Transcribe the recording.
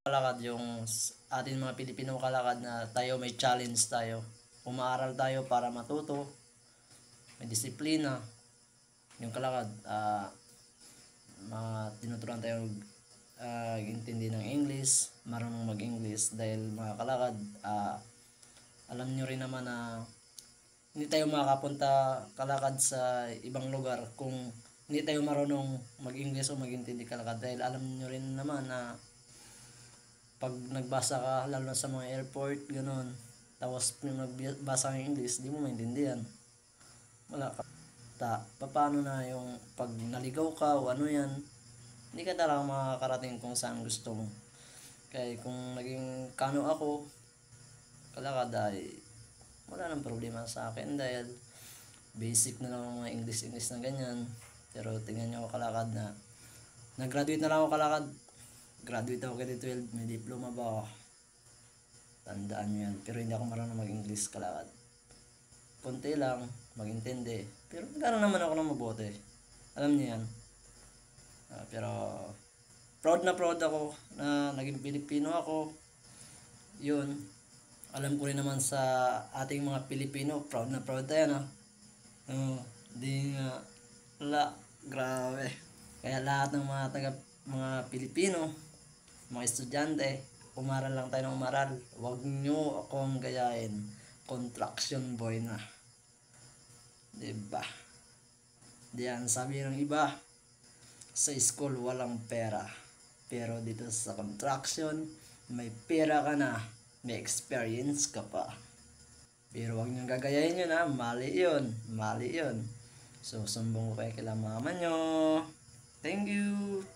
Kalakad yung atin mga Pilipino kalakad na tayo may challenge tayo. Umaaral tayo para matuto, may disiplina. Yung kalakad, tinuturuan tayo intindi ng English, marunong mag-English dahil mga kalakad, alam nyo rin naman na hindi tayo makakapunta kalakad sa ibang lugar kung hindi tayo marunong mag-English o mag-intindi kalakad dahil alam nyo rin naman na pag nagbasa ka, lalo na sa mga airport, gano'n, tapos nagbasa ka ng English, di mo maintindihan. Wala ka. Paano na yung pag naligaw ka o ano yan, hindi ka talaga makakarating kung saan gusto mo. Kaya kung naging kano ako, kalakad ay wala nang problema sa akin dahil basic na lang ang mga English na ganyan. Pero tingnan nyo ako kalakad na nag-graduate na lang ako kalakad. Graduate ako grade 12, may diploma ba ako? Tandaan nyo yan. Pero hindi ako marunong mag-English kalakad. Kunti lang, mag-intindi. Pero nagkaroon naman ako ng mabuti. Alam niyo yan. Pero proud ako na naging Pilipino ako. Yun. Alam ko rin naman sa ating mga Pilipino, proud tayo na. Di nga. Wala. Grabe. Kaya lahat ng mga Pilipino, mga estudyante, umaral lang tayo ng umaral. Huwag nyo akong gayahin. Contraction boy na. Diba? Diyan sabi ng iba, sa school walang pera. Pero dito sa contraction, may pera ka na. May experience ka pa. Pero huwag nyo gagayahin yun ha. Mali yun. So, sumbong ko kayo kila mama nyo. Thank you.